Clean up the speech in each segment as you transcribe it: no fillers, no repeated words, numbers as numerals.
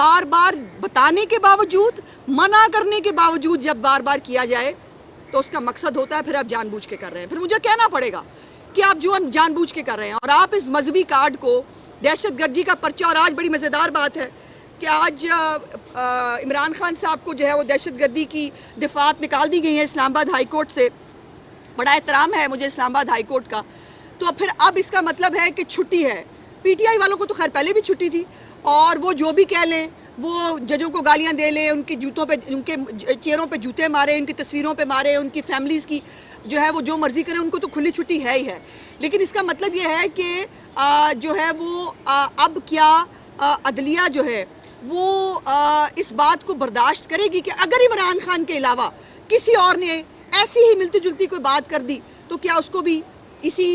بار بار بتانے کے باوجود، منع کرنے کے باوجود جب بار بار کیا جائے تو اس کا مقصد ہوتا ہے پھر آپ جان بوجھ کے کر رہے ہیں. پھر مجھے کہنا پڑے گا کہ آپ جو جان بوجھ کے کر رہے ہیں. اور آپ اس مذہبی کارڈ کو دہشت گردی کا پرچہ، اور آج بڑی مزیدار بات ہے کہ آج عمران خان صاحب کو جو ہے وہ دہشت گردی کی دفعات نکال دی گئی ہیں اسلام آباد ہائی کورٹ سے. بڑا احترام ہے مجھے اسلام آباد ہائی کورٹ کا. تو پھر اب اس کا مطلب ہے کہ چھٹی ہے. پی ٹی آئی والوں کو تو خیر پہلے بھی چھٹی تھی، اور وہ جو بھی کہہ لیں، وہ ججوں کو گالیاں دے لیں، ان کے جوتوں پہ، ان کے چہروں پہ جوتے مارے، ان کی تصویروں پہ مارے، ان کی فیملیز کی جو ہے وہ جو مرضی کریں، ان کو تو کھلی چھٹی ہے ہی ہے. لیکن اس کا مطلب یہ ہے کہ جو ہے وہ اب کیا عدلیہ جو ہے وہ اس بات کو برداشت کرے گی کہ اگر عمران خان کے علاوہ کسی اور نے ایسی ہی ملتی جلتی کوئی بات کر دی تو کیا اس کو بھی اسی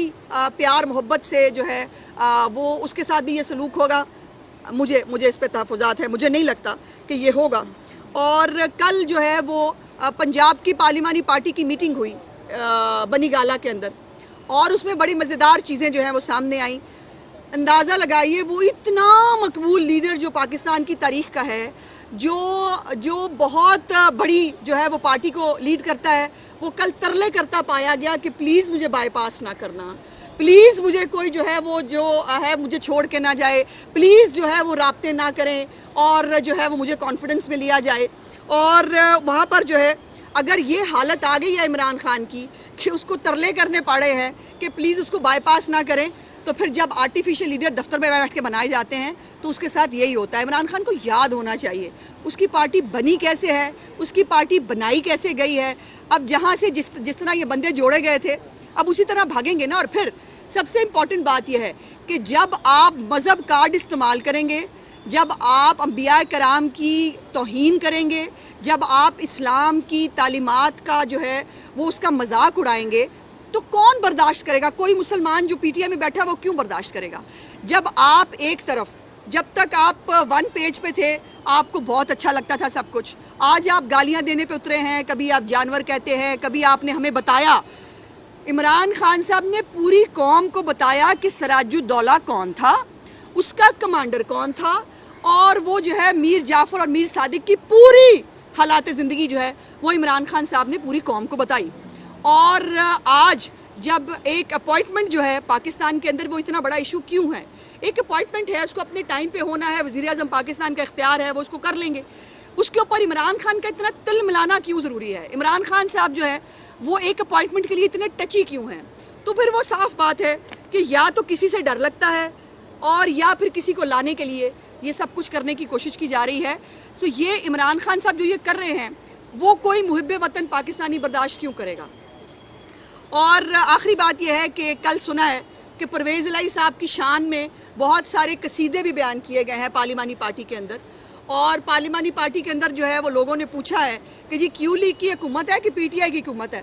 پیار محبت سے جو ہے وہ اس کے ساتھ بھی یہ سلوک ہوگا؟ مجھے اس پہ تحفظات ہے، مجھے نہیں لگتا کہ یہ ہوگا. اور کل جو ہے وہ پنجاب کی پارلیمانی پارٹی کی میٹنگ ہوئی بنی گالہ کے اندر، اور اس میں بڑی مزیدار چیزیں جو ہیں وہ سامنے آئیں. اندازہ لگائیے وہ اتنا مقبول لیڈر جو پاکستان کی تاریخ کا ہے، جو بہت بڑی جو ہے وہ پارٹی کو لیڈ کرتا ہے، وہ کل ترلے کرتا پایا گیا کہ پلیز مجھے بائی پاس نہ کرنا، پلیز مجھے کوئی جو ہے وہ جو ہے مجھے چھوڑ کے نہ جائے، پلیز جو ہے وہ رابطے نہ کریں، اور جو ہے وہ مجھے کانفیڈنس میں لیا جائے. اور وہاں پر جو ہے اگر یہ حالت آ گئی ہے عمران خان کی کہ اس کو ترلے کرنے پڑے ہیں کہ پلیز اس کو بائی پاس نہ کریں، تو پھر جب آرٹیفیشل لیڈر دفتر میں بیٹھ کے بنائے جاتے ہیں تو اس کے ساتھ یہی ہوتا ہے. عمران خان کو یاد ہونا چاہیے اس کی پارٹی بنی کیسے ہے، اس کی پارٹی بنائی کیسے گئی ہے. اب جہاں سے جس طرح یہ بندے جوڑے گئے تھے اب اسی طرح بھاگیں گے نا. اور پھر سب سے امپورٹنٹ بات یہ ہے کہ جب آپ مذہب کارڈ استعمال کریں گے، جب آپ انبیاء کرام کی توہین کریں گے، جب آپ اسلام کی تعلیمات کا جو ہے وہ اس کا مذاق اڑائیں گے، تو کون برداشت کرے گا؟ کوئی مسلمان جو پی ٹی آئی میں بیٹھا وہ کیوں برداشت کرے گا؟ جب آپ ایک طرف، جب تک آپ ون پیج پہ تھے آپ کو بہت اچھا لگتا تھا سب کچھ، آج آپ گالیاں دینے پہ اترے ہیں، کبھی آپ جانور کہتے ہیں، کبھی آپ نے ہمیں بتایا، عمران خان صاحب نے پوری قوم کو بتایا کہ سراج الدولہ کون تھا، اس کا کمانڈر کون تھا، اور وہ جو ہے میر جعفر اور میر صادق کی پوری حالات زندگی جو ہے وہ عمران خان صاحب نے پوری قوم کو بتائی. اور آج جب ایک اپوائنٹمنٹ جو ہے پاکستان کے اندر، وہ اتنا بڑا ایشو کیوں ہے؟ ایک اپوائنٹمنٹ ہے، اس کو اپنے ٹائم پہ ہونا ہے، وزیر اعظم پاکستان کا اختیار ہے، وہ اس کو کر لیں گے. اس کے اوپر عمران خان کا اتنا تل ملانا کیوں ضروری ہے؟ عمران خان صاحب جو ہے وہ ایک اپوائنٹمنٹ کے لیے اتنے ٹچی کیوں ہیں؟ تو پھر وہ صاف بات ہے کہ یا تو کسی سے ڈر لگتا ہے، اور یا پھر کسی کو لانے کے لیے یہ سب کچھ کرنے کی کوشش کی جا رہی ہے. سو یہ عمران خان صاحب جو یہ کر رہے ہیں وہ کوئی محب وطن پاکستانی برداشت کیوں کرے گا؟ اور آخری بات یہ ہے کہ کل سنا ہے کہ پرویز الہی صاحب کی شان میں بہت سارے قصیدے بھی بیان کیے گئے ہیں پارلیمانی پارٹی کے اندر. اور پارلیمانی پارٹی کے اندر جو ہے وہ لوگوں نے پوچھا ہے کہ جی کیو لیگ کی حکومت ہے کہ پی ٹی آئی کی حکومت ہے؟